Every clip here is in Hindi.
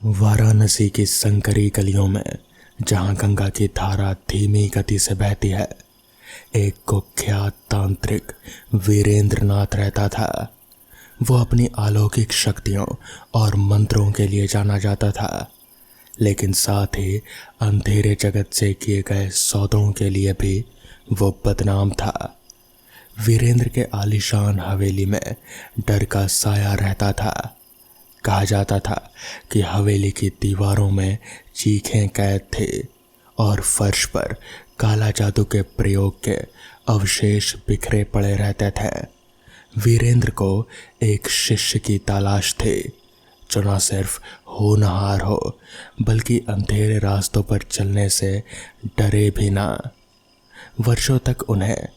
वाराणसी की संकरी गलियों में, जहां गंगा की धारा धीमी गति से बहती है, एक कुख्यात तांत्रिक वीरेंद्र नाथ रहता था। वो अपनी अलौकिक शक्तियों और मंत्रों के लिए जाना जाता था, लेकिन साथ ही अंधेरे जगत से किए गए सौदों के लिए भी वो बदनाम था। वीरेंद्र के आलीशान हवेली में डर का साया रहता था। कहा जाता था कि हवेली की दीवारों में चीखें कैद थे और फर्श पर काला जादू के प्रयोग के अवशेष बिखरे पड़े रहते थे। वीरेंद्र को एक शिष्य की तलाश थी, जो न सिर्फ होनहार हो बल्कि अंधेरे रास्तों पर चलने से डरे भी ना। वर्षों तक उन्हें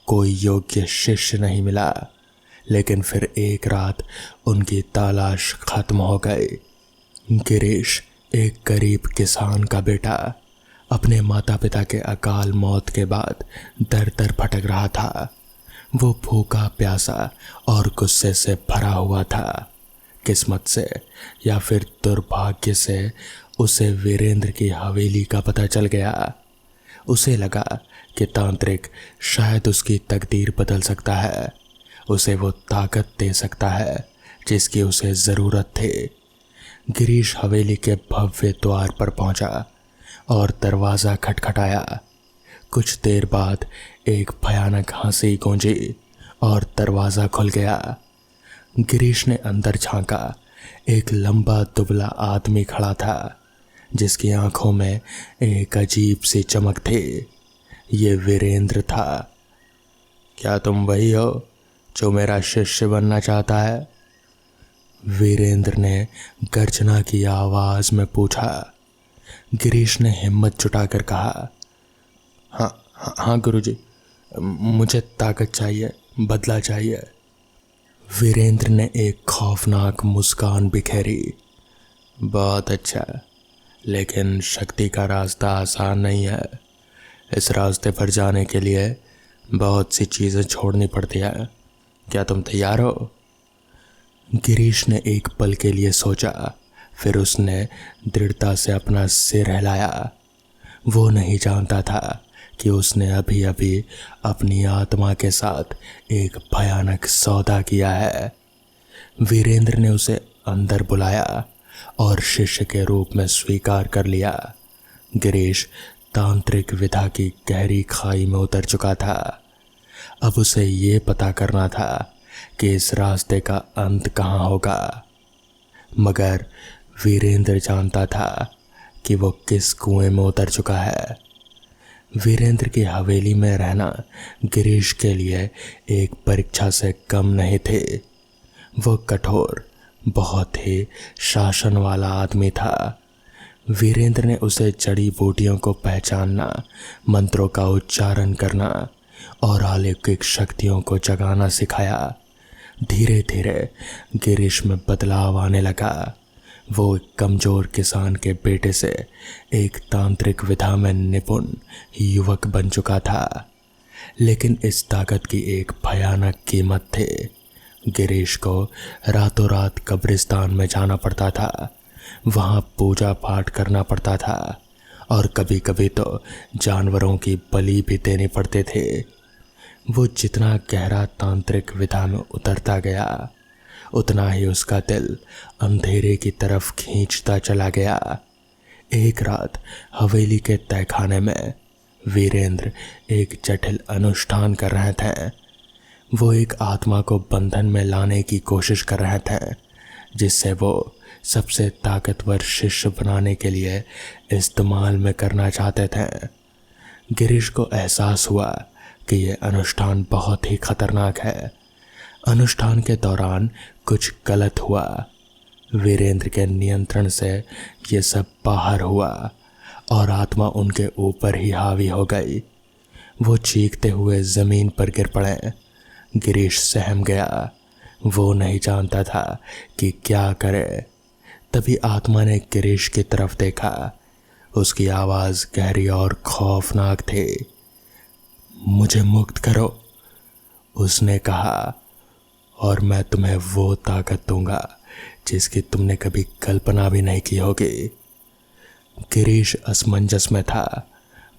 कोई योग्य शिष्य नहीं मिला, लेकिन फिर एक रात उनकी तलाश खत्म हो गई। गिरीश, एक गरीब किसान का बेटा, अपने माता पिता के अकाल मौत के बाद दर दर भटक रहा था। वो भूखा प्यासा और गुस्से से भरा हुआ था। किस्मत से या फिर दुर्भाग्य से उसे वीरेंद्र की हवेली का पता चल गया। उसे लगा कि तांत्रिक शायद उसकी तकदीर बदल सकता है, उसे वो ताकत दे सकता है जिसकी उसे ज़रूरत थी। गिरीश हवेली के भव्य द्वार पर पहुंचा और दरवाज़ा खटखटाया। कुछ देर बाद एक भयानक हंसी गूंजी और दरवाज़ा खुल गया। गिरीश ने अंदर झांका। एक लंबा दुबला आदमी खड़ा था, जिसकी आंखों में एक अजीब सी चमक थी। ये वीरेंद्र था। क्या तुम वही हो जो मेरा शिष्य बनना चाहता है? वीरेंद्र ने गर्जना की आवाज में पूछा। गिरीश ने हिम्मत जुटाकर कहा, हाँ गुरुजी, मुझे ताकत चाहिए, बदला चाहिए। वीरेंद्र ने एक खौफनाक मुस्कान बिखेरी। बहुत अच्छा, लेकिन शक्ति का रास्ता आसान नहीं है। इस रास्ते पर जाने के लिए बहुत सी चीज़ें छोड़नी पड़ती है। क्या तुम तैयार हो? गिरीश ने एक पल के लिए सोचा, फिर उसने दृढ़ता से अपना सिर हिलाया। वो नहीं जानता था कि उसने अभी अभी अपनी आत्मा के साथ एक भयानक सौदा किया है। वीरेंद्र ने उसे अंदर बुलाया और शिष्य के रूप में स्वीकार कर लिया। गिरीश तांत्रिक विधा की गहरी खाई में उतर चुका था। अब उसे ये पता करना था कि इस रास्ते का अंत कहाँ होगा। मगर वीरेंद्र जानता था कि वो किस कुएं में उतर चुका है। वीरेंद्र की हवेली में रहना गिरीश के लिए एक परीक्षा से कम नहीं थे। वो कठोर, बहुत ही शासन वाला आदमी था। वीरेंद्र ने उसे जड़ी बूटियों को पहचानना, मंत्रों का उच्चारण करना और अलौकिक शक्तियों को जगाना सिखाया। धीरे धीरे गिरीश में बदलाव आने लगा। वो एक कमज़ोर किसान के बेटे से एक तांत्रिक विधा में निपुण युवक बन चुका था, लेकिन इस ताकत की एक भयानक कीमत थी। गिरीश को रातों रात कब्रिस्तान में जाना पड़ता था, वहाँ पूजा पाठ करना पड़ता था और कभी कभी तो जानवरों की बलि भी देने पड़ते थे। वो जितना गहरा तांत्रिक विधा में उतरता गया, उतना ही उसका दिल अंधेरे की तरफ खींचता चला गया। एक रात हवेली के तहखाने में वीरेंद्र एक जटिल अनुष्ठान कर रहे थे। वो एक आत्मा को बंधन में लाने की कोशिश कर रहे थे, जिससे वो सबसे ताकतवर शिष्य बनाने के लिए इस्तेमाल में करना चाहते थे। गिरीश को एहसास हुआ कि यह अनुष्ठान बहुत ही खतरनाक है। अनुष्ठान के दौरान कुछ गलत हुआ। वीरेंद्र के नियंत्रण से ये सब बाहर हुआ और आत्मा उनके ऊपर ही हावी हो गई। वो चीखते हुए ज़मीन पर गिर पड़े। गिरीश सहम गया। वो नहीं जानता था कि क्या करे। तभी आत्मा ने गिरीश की तरफ देखा। उसकी आवाज़ गहरी और खौफनाक थी। मुझे मुक्त करो, उसने कहा, और मैं तुम्हें वो ताकत दूंगा जिसकी तुमने कभी कल्पना भी नहीं की होगी। गिरीश असमंजस में था।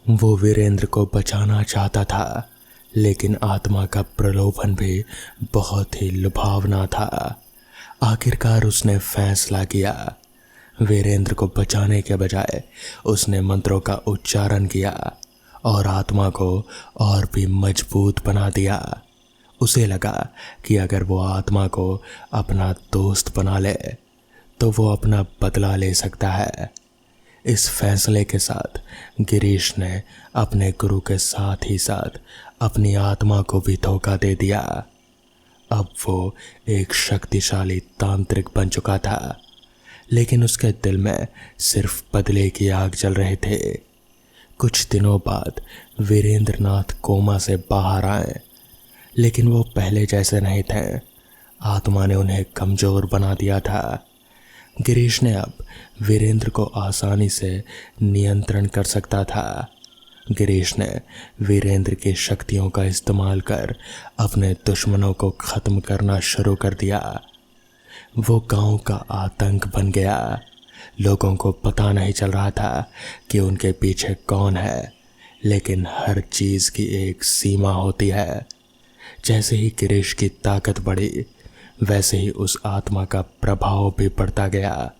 वो वीरेंद्र को बचाना चाहता था, लेकिन आत्मा का प्रलोभन भी बहुत ही लुभावना था। आखिरकार उसने फैसला किया। वीरेंद्र को बचाने के बजाय उसने मंत्रों का उच्चारण किया और आत्मा को और भी मजबूत बना दिया। उसे लगा कि अगर वो आत्मा को अपना दोस्त बना ले तो वो अपना बदला ले सकता है। इस फैसले के साथ गिरीश ने अपने गुरु के साथ ही साथ अपनी आत्मा को भी धोखा दे दिया। अब वो एक शक्तिशाली तांत्रिक बन चुका था, लेकिन उसके दिल में सिर्फ बदले की आग जल रहे थे। कुछ दिनों बाद वीरेंद्र नाथ कोमा से बाहर आए, लेकिन वो पहले जैसे नहीं थे। आत्मा ने उन्हें कमजोर बना दिया था। गिरीश ने अब वीरेंद्र को आसानी से नियंत्रण कर सकता था। गिरीश ने वीरेंद्र की शक्तियों का इस्तेमाल कर अपने दुश्मनों को खत्म करना शुरू कर दिया। वो गांव का आतंक बन गया। लोगों को पता नहीं चल रहा था कि उनके पीछे कौन है, लेकिन हर चीज की एक सीमा होती है। जैसे ही गिरीश की ताकत बढ़ी, वैसे ही उस आत्मा का प्रभाव भी बढ़ता गया।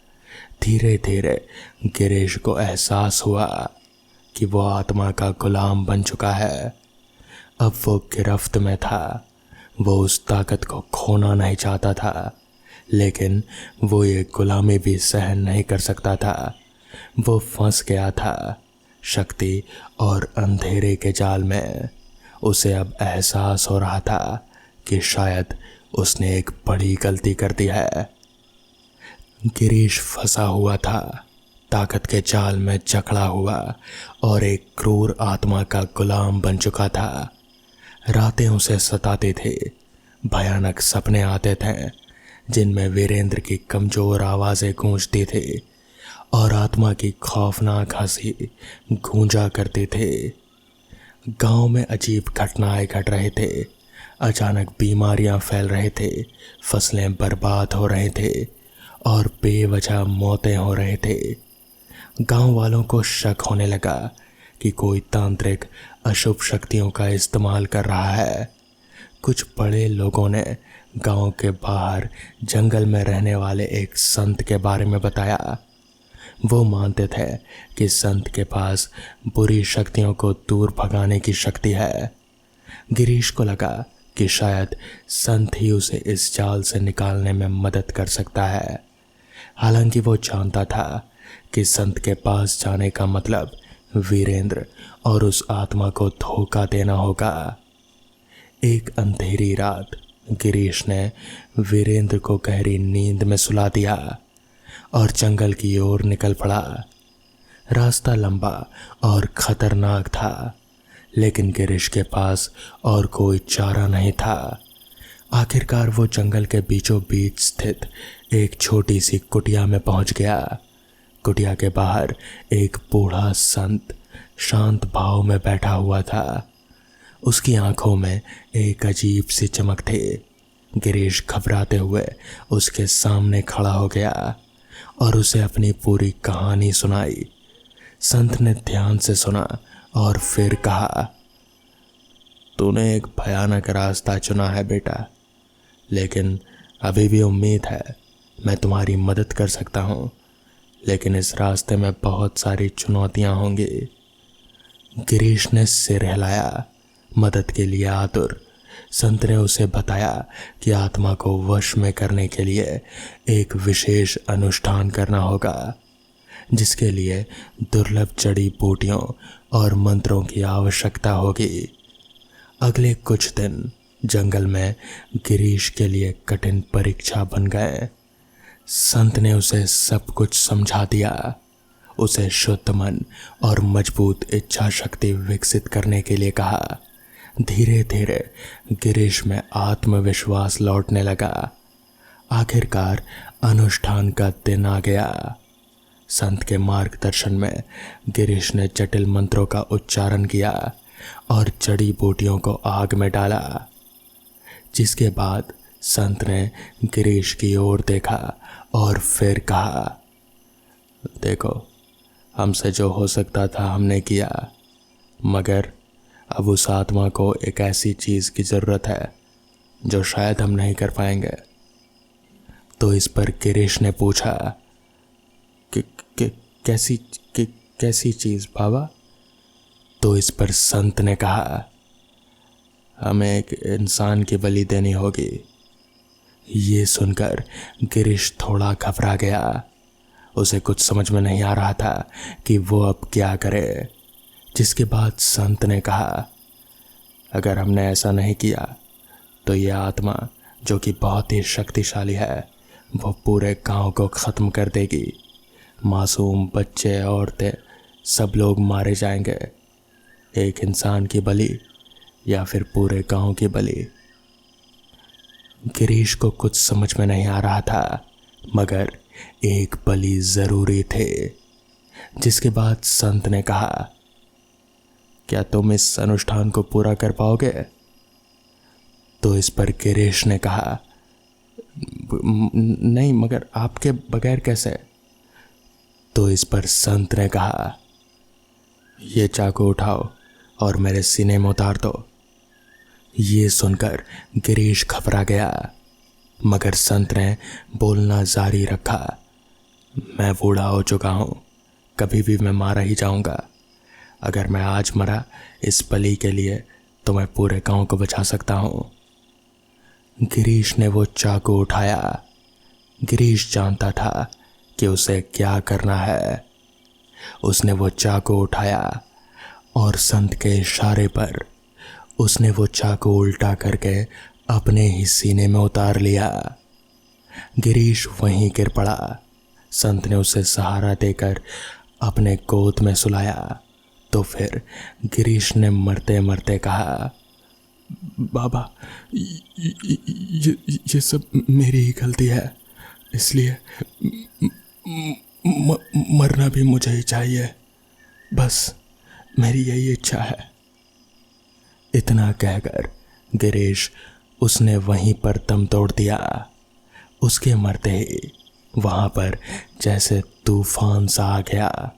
धीरे धीरे गिरीश को एहसास हुआ कि वो आत्मा का गुलाम बन चुका है। अब वो गिरफ्त में था। वो उस ताकत को खोना नहीं चाहता था, लेकिन वो ये गुलामी भी सहन नहीं कर सकता था। वो फंस गया था शक्ति और अंधेरे के जाल में। उसे अब एहसास हो रहा था कि शायद उसने एक बड़ी गलती कर दी है। गिरीश फंसा हुआ था, ताकत के जाल में जकड़ा हुआ और एक क्रूर आत्मा का गुलाम बन चुका था। रातें उसे सताती थी। भयानक सपने आते थे जिनमें वीरेंद्र की कमजोर आवाज़ें गूंजती थी और आत्मा की खौफनाक हंसी गूंजा करती थी। गांव में अजीब घटनाएं घट रहे थे। अचानक बीमारियां फैल रहे थे, फसलें बर्बाद हो रहे थे और बेवजह मौतें हो रहे थे। गांव वालों को शक होने लगा कि कोई तांत्रिक अशुभ शक्तियों का इस्तेमाल कर रहा है। कुछ बड़े लोगों ने गांव के बाहर जंगल में रहने वाले एक संत के बारे में बताया। वो मानते थे कि संत के पास बुरी शक्तियों को दूर भगाने की शक्ति है। गिरीश को लगा कि शायद संत ही उसे इस जाल से निकालने में मदद कर सकता है। हालांकि वो जानता था कि संत के पास जाने का मतलब वीरेंद्र और उस आत्मा को धोखा देना होगा। एक अंधेरी रात गिरीश ने वीरेंद्र को गहरी नींद में सुला दिया और जंगल की ओर निकल पड़ा। रास्ता लंबा और खतरनाक था, लेकिन गिरीश के पास और कोई चारा नहीं था। आखिरकार वो जंगल के बीचों बीच स्थित एक छोटी सी कुटिया में पहुंच गया। कुटिया के बाहर एक बूढ़ा संत शांत भाव में बैठा हुआ था। उसकी आंखों में एक अजीब सी चमक थी। गिरीश घबराते हुए उसके सामने खड़ा हो गया और उसे अपनी पूरी कहानी सुनाई। संत ने ध्यान से सुना और फिर कहा, तूने एक भयानक रास्ता चुना है बेटा, लेकिन अभी भी उम्मीद है। मैं तुम्हारी मदद कर सकता हूँ, लेकिन इस रास्ते में बहुत सारी चुनौतियाँ होंगी। गिरीश ने सिर हिलाया, मदद के लिए आतुर। संत ने उसे बताया कि आत्मा को वश में करने के लिए एक विशेष अनुष्ठान करना होगा, जिसके लिए दुर्लभ जड़ी बूटियों और मंत्रों की आवश्यकता होगी। अगले कुछ दिन जंगल में गिरीश के लिए कठिन परीक्षा बन गए। संत ने उसे सब कुछ समझा दिया। उसे शुद्ध मन और मजबूत इच्छा शक्ति विकसित करने के लिए कहा। धीरे धीरे गिरीश में आत्मविश्वास लौटने लगा। आखिरकार अनुष्ठान का दिन आ गया। संत के मार्गदर्शन में गिरीश ने जटिल मंत्रों का उच्चारण किया और जड़ी बूटियों को आग में डाला, जिसके बाद संत ने गिरीश की ओर देखा और फिर कहा, देखो, हमसे जो हो सकता था हमने किया, मगर अब उस आत्मा को एक ऐसी चीज़ की ज़रूरत है जो शायद हम नहीं कर पाएंगे। तो इस पर गिरीश ने पूछा कि कैसी चीज़ बाबा? तो इस पर संत ने कहा, हमें एक इंसान की बलि देनी होगी। ये सुनकर गिरीश थोड़ा घबरा गया। उसे कुछ समझ में नहीं आ रहा था कि वो अब क्या करे। जिसके बाद संत ने कहा, अगर हमने ऐसा नहीं किया तो ये आत्मा, जो कि बहुत ही शक्तिशाली है, वो पूरे गांव को ख़त्म कर देगी। मासूम बच्चे, औरतें, सब लोग मारे जाएंगे। एक इंसान की बलि या फिर पूरे गांव की बलि। गिरीश को कुछ समझ में नहीं आ रहा था, मगर एक बलि ज़रूरी थे। जिसके बाद संत ने कहा, क्या तुम इस अनुष्ठान को पूरा कर पाओगे? तो इस पर गिरीश ने कहा, नहीं, मगर आपके बगैर कैसे? तो इस पर संत ने कहा, ये चाकू उठाओ और मेरे सीने में उतार दो। ये सुनकर गिरीश घबरा गया, मगर संत ने बोलना जारी रखा, मैं बूढ़ा हो चुका हूँ, कभी भी मैं मारा ही जाऊँगा। अगर मैं आज मरा इस बलि के लिए तो मैं पूरे गांव को बचा सकता हूँ। गिरीश ने वो चाकू उठाया। गिरीश जानता था कि उसे क्या करना है। उसने वो चाकू उठाया और संत के इशारे पर उसने वो चाकू उल्टा करके अपने ही सीने में उतार लिया। गिरीश वहीं गिर पड़ा। संत ने उसे सहारा देकर अपने गोद में सुलाया। तो फिर गिरीश ने मरते मरते कहा, बाबा, ये सब मेरी ही गलती है, इसलिए मरना भी मुझे ही चाहिए। बस मेरी यही इच्छा है। इतना कहकर गिरीश उसने वहीं पर दम तोड़ दिया। उसके मरते ही वहाँ पर जैसे तूफान सा आ गया।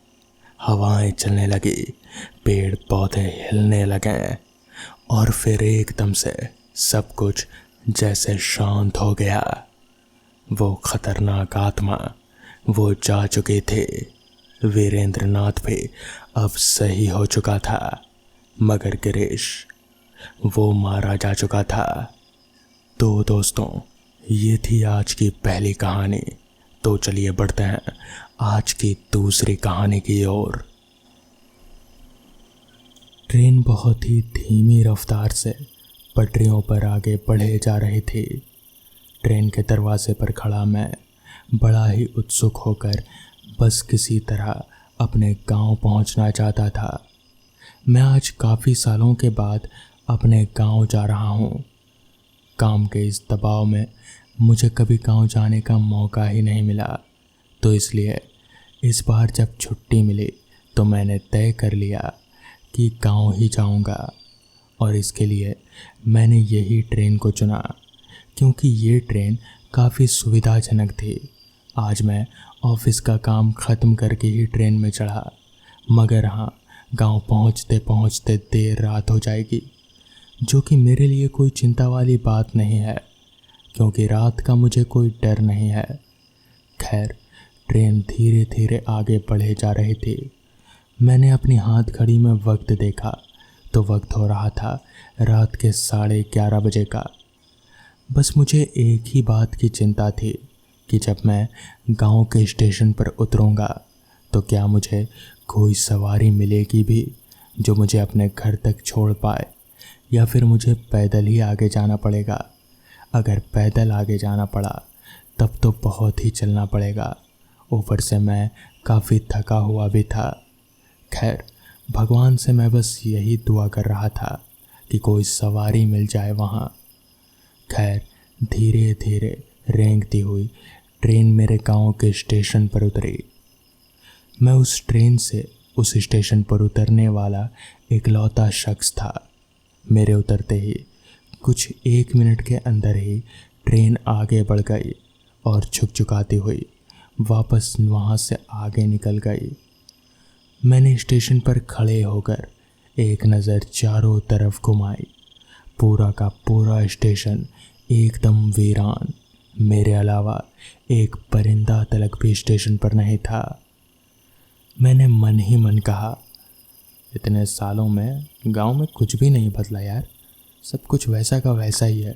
हवाएं चलने लगी, पेड़ पौधे हिलने लगे और फिर एकदम से सब कुछ जैसे शांत हो गया। वो खतरनाक आत्मा वो जा चुकी थी। वीरेंद्रनाथ भी अब सही हो चुका था, मगर गिरीश वो मारा जा चुका था। तो दोस्तों, ये थी आज की पहली कहानी। तो चलिए बढ़ते हैं आज की दूसरी कहानी की ओर। ट्रेन बहुत ही धीमी रफ्तार से पटरियों पर आगे बढ़े जा रही थी। ट्रेन के दरवाजे पर खड़ा मैं बड़ा ही उत्सुक होकर बस किसी तरह अपने गांव पहुंचना चाहता था। मैं आज काफ़ी सालों के बाद अपने गांव जा रहा हूं। काम के इस दबाव में मुझे कभी गांव जाने का मौका ही नहीं मिला, तो इसलिए इस बार जब छुट्टी मिली तो मैंने तय कर लिया कि गांव ही जाऊंगा। और इसके लिए मैंने यही ट्रेन को चुना, क्योंकि ये ट्रेन काफ़ी सुविधाजनक थी। आज मैं ऑफिस का काम ख़त्म करके ही ट्रेन में चढ़ा, मगर हाँ, गांव पहुंचते पहुंचते देर रात हो जाएगी, जो कि मेरे लिए कोई चिंता वाली बात नहीं है, क्योंकि रात का मुझे कोई डर नहीं है। खैर, ट्रेन धीरे धीरे आगे बढ़े जा रही थी। मैंने अपनी हाथ घड़ी में वक्त देखा तो वक्त हो रहा था रात के 11:30 बजे का। बस मुझे एक ही बात की चिंता थी कि जब मैं गांव के स्टेशन पर उतरूंगा तो क्या मुझे कोई सवारी मिलेगी भी जो मुझे अपने घर तक छोड़ पाए, या फिर मुझे पैदल ही आगे जाना पड़ेगा। अगर पैदल आगे जाना पड़ा तब तो बहुत ही चलना पड़ेगा। ऊपर से मैं काफ़ी थका हुआ भी था। खैर, भगवान से मैं बस यही दुआ कर रहा था कि कोई सवारी मिल जाए वहाँ। खैर, धीरे धीरे रेंगती हुई ट्रेन मेरे गांव के स्टेशन पर उतरी। मैं उस ट्रेन से उस स्टेशन पर उतरने वाला इकलौता शख्स था। मेरे उतरते ही कुछ 1 मिनट के अंदर ही ट्रेन आगे बढ़ गई और छुकछुकाती हुई वापस वहाँ से आगे निकल गई। मैंने स्टेशन पर खड़े होकर एक नज़र चारों तरफ घुमाई। पूरा का पूरा स्टेशन एकदम वीरान। मेरे अलावा एक परिंदा तलक भी स्टेशन पर नहीं था। मैंने मन ही मन कहा, इतने सालों में गांव में कुछ भी नहीं बदला यार, सब कुछ वैसा का वैसा ही है।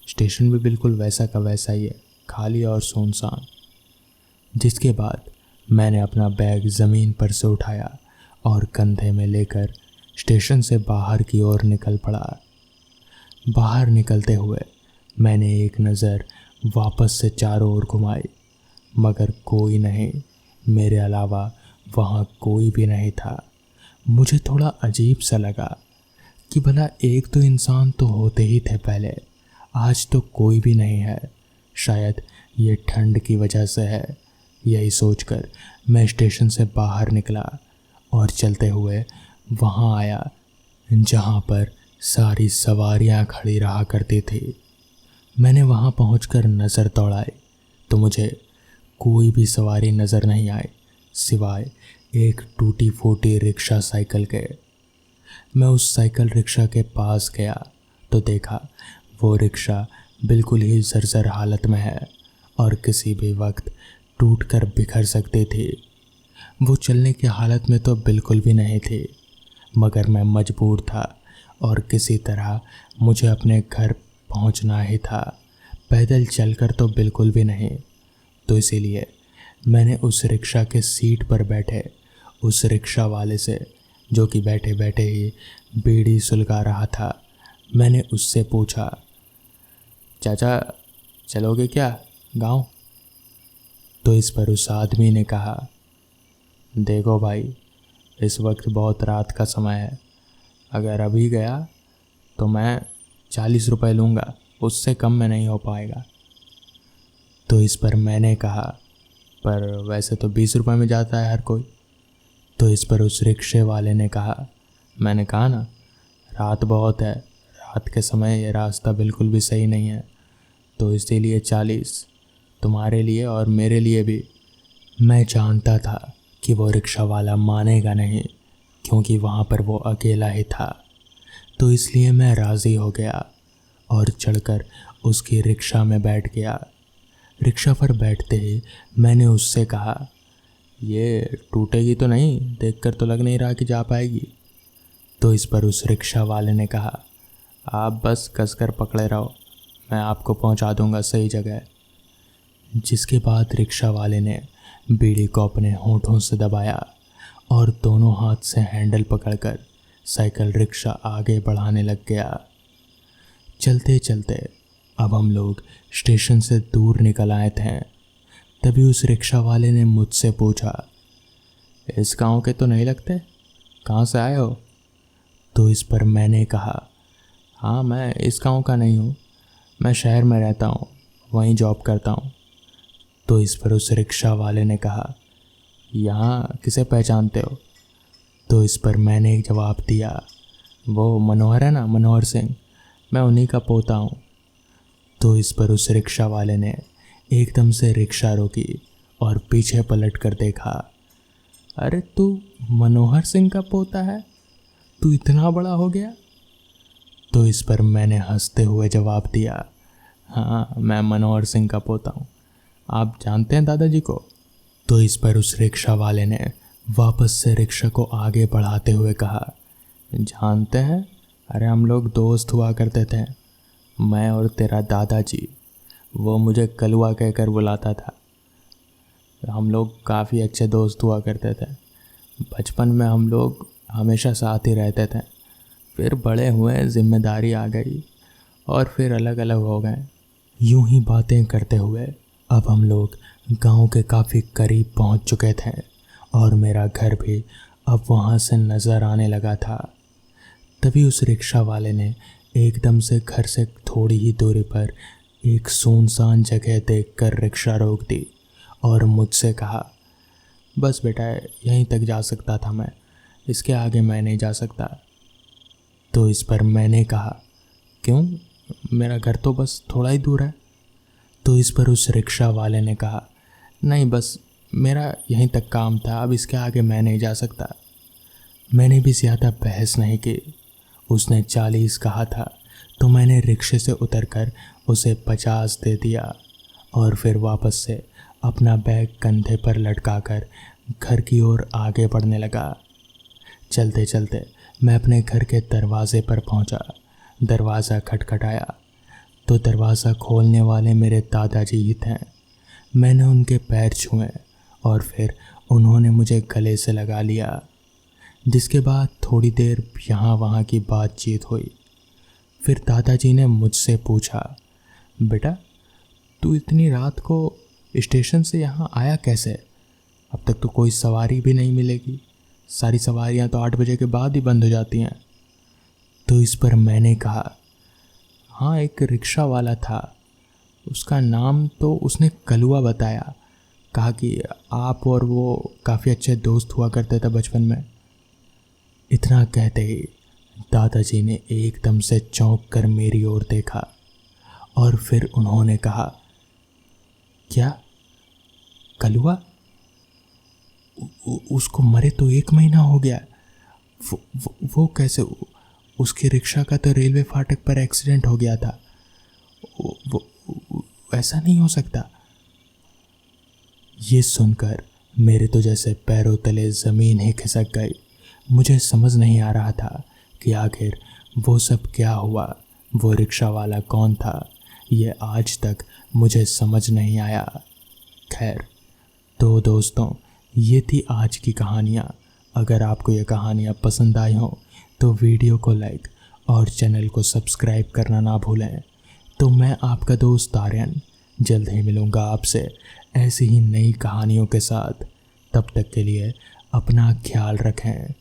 स्टेशन भी बिल्कुल वैसा का वैसा ही है, खाली और सुनसान। जिसके बाद मैंने अपना बैग ज़मीन पर से उठाया और कंधे में लेकर स्टेशन से बाहर की ओर निकल पड़ा। बाहर निकलते हुए मैंने एक नज़र वापस से चारों ओर घुमाई, मगर कोई नहीं, मेरे अलावा वहाँ कोई भी नहीं था। मुझे थोड़ा अजीब सा लगा कि भला एक तो इंसान तो होते ही थे पहले, आज तो कोई भी नहीं है। शायद ये ठंड की वजह से है। यही सोचकर मैं स्टेशन से बाहर निकला और चलते हुए वहाँ आया जहाँ पर सारी सवारियाँ खड़ी रहा करती थी। मैंने वहाँ पहुंचकर नज़र दौड़ाई तो मुझे कोई भी सवारी नज़र नहीं आई सिवाय एक टूटी फूटी रिक्शा साइकिल के। मैं उस साइकिल रिक्शा के पास गया तो देखा वो रिक्शा बिल्कुल ही जर्जर हालत में है और किसी भी वक्त टूटकर बिखर सकती थी। वो चलने की हालत में तो बिल्कुल भी नहीं थी, मगर मैं मजबूर था और किसी तरह मुझे अपने घर पहुंचना ही था। पैदल चलकर तो बिल्कुल भी नहीं। तो इसीलिए मैंने उस रिक्शा के सीट पर बैठे उस रिक्शा वाले से, जो कि बैठे बैठे ही बीड़ी सुलगा रहा था, मैंने उससे पूछा, चाचा चलोगे क्या गांव? तो इस पर उस आदमी ने कहा, देखो भाई, इस वक्त बहुत रात का समय है, अगर अभी गया तो मैं 40 रुपये लूँगा, उससे कम में नहीं हो पाएगा। तो इस पर मैंने कहा, पर वैसे तो 20 रुपये में जाता है हर कोई। तो इस पर उस रिक्शे वाले ने कहा, मैंने कहा ना, रात बहुत है, रात के समय ये रास्ता बिल्कुल भी सही नहीं है, तो इसीलिए 40 तुम्हारे लिए और मेरे लिए भी। मैं जानता था कि वो रिक्शा वाला मानेगा नहीं, क्योंकि वहाँ पर वो अकेला ही था। तो इसलिए मैं राज़ी हो गया और चढ़कर उसकी रिक्शा में बैठ गया। रिक्शा पर बैठते ही मैंने उससे कहा, ये टूटेगी तो नहीं? देखकर तो लग नहीं रहा कि जा पाएगी। तो इस पर उस रिक्शा वाले ने कहा, आप बस कसकर पकड़े रहो, मैं आपको पहुंचा दूंगा सही जगह। जिसके बाद रिक्शा वाले ने बीड़ी को अपने होठों से दबाया और दोनों हाथ से हैंडल पकड़कर साइकिल रिक्शा आगे बढ़ाने लग गया। चलते चलते अब हम लोग स्टेशन से दूर निकल आए थे। तभी उस रिक्शा वाले ने मुझसे पूछा, इस गांव के तो नहीं लगते, कहाँ से आए हो? तो इस पर मैंने कहा, हाँ मैं इस गांव का नहीं हूँ, मैं शहर में रहता हूँ, वहीं जॉब करता हूँ। तो इस पर उस रिक्शा वाले ने कहा, यहाँ किसे पहचानते हो? तो इस पर मैंने जवाब दिया, वो मनोहर है ना, मनोहर सिंह, मैं उन्हीं का पोता हूँ। तो इस पर उस रिक्शा वाले ने एकदम से रिक्शा रोकी और पीछे पलट कर देखा, अरे तू मनोहर सिंह का पोता है? तू इतना बड़ा हो गया? तो इस पर मैंने हंसते हुए जवाब दिया, हाँ मैं मनोहर सिंह का पोता हूँ, आप जानते हैं दादाजी को? तो इस पर उस रिक्शा वाले ने वापस से रिक्शा को आगे बढ़ाते हुए कहा, जानते हैं, अरे हम लोग दोस्त हुआ करते थे, मैं और तेरा दादाजी। वो मुझे कलुआ कहकर बुलाता था। हम लोग काफ़ी अच्छे दोस्त हुआ करते थे। बचपन में हम लोग हमेशा साथ ही रहते थे, फिर बड़े हुए, जिम्मेदारी आ गई और फिर अलग अलग हो गए। यूं ही बातें करते हुए अब हम लोग गांव के काफ़ी करीब पहुंच चुके थे और मेरा घर भी अब वहां से नज़र आने लगा था। तभी उस रिक्शा वाले ने एकदम से घर से थोड़ी ही दूरी पर एक सुनसान जगह देखकर रिक्शा रोक दी और मुझसे कहा, बस बेटा यहीं तक जा सकता था मैं, इसके आगे मैं नहीं जा सकता। तो इस पर मैंने कहा, क्यों, मेरा घर तो बस थोड़ा ही दूर है। तो इस पर उस रिक्शा वाले ने कहा, नहीं बस मेरा यहीं तक काम था, अब इसके आगे मैं नहीं जा सकता। मैंने भी ज़्यादा बहस नहीं की। उसने 40 कहा था तो मैंने रिक्शे से उतरकर उसे 50 दे दिया और फिर वापस से अपना बैग कंधे पर लटकाकर घर की ओर आगे बढ़ने लगा। चलते चलते मैं अपने घर के दरवाजे पर पहुंचा। दरवाज़ा खटखटाया तो दरवाज़ा खोलने वाले मेरे दादाजी ही थे। मैंने उनके पैर छुए और फिर उन्होंने मुझे गले से लगा लिया, जिसके बाद थोड़ी देर यहाँ वहाँ की बातचीत हुई। फिर दादाजी ने मुझसे पूछा, बेटा तू इतनी रात को स्टेशन से यहाँ आया कैसे? अब तक तो कोई सवारी भी नहीं मिलेगी, सारी सवारियाँ तो 8 बजे के बाद ही बंद हो जाती हैं। तो इस पर मैंने कहा, हाँ एक रिक्शा वाला था, उसका नाम तो उसने कलुआ बताया, कहा कि आप और वो काफ़ी अच्छे दोस्त हुआ करते थे बचपन में। इतना कहते ही दादाजी ने एकदम से चौंक कर मेरी ओर देखा और फिर उन्होंने कहा, क्या कलुआ? उसको मरे तो 1 महीना हो गया। वो कैसे? उसकी रिक्शा का तो रेलवे फाटक पर एक्सीडेंट हो गया था। वो ऐसा नहीं हो सकता। ये सुनकर मेरे तो जैसे पैरों तले ज़मीन ही खिसक गई। मुझे समझ नहीं आ रहा था कि आखिर वो सब क्या हुआ, वो रिक्शा वाला कौन था, ये आज तक मुझे समझ नहीं आया। खैर तो दोस्तों, ये थी आज की कहानियाँ। अगर आपको ये कहानियाँ पसंद आई हों तो वीडियो को लाइक और चैनल को सब्सक्राइब करना ना भूलें। तो मैं आपका दोस्त आर्यन जल्द ही मिलूँगा आपसे ऐसी ही नई कहानियों के साथ। तब तक के लिए अपना ख्याल रखें।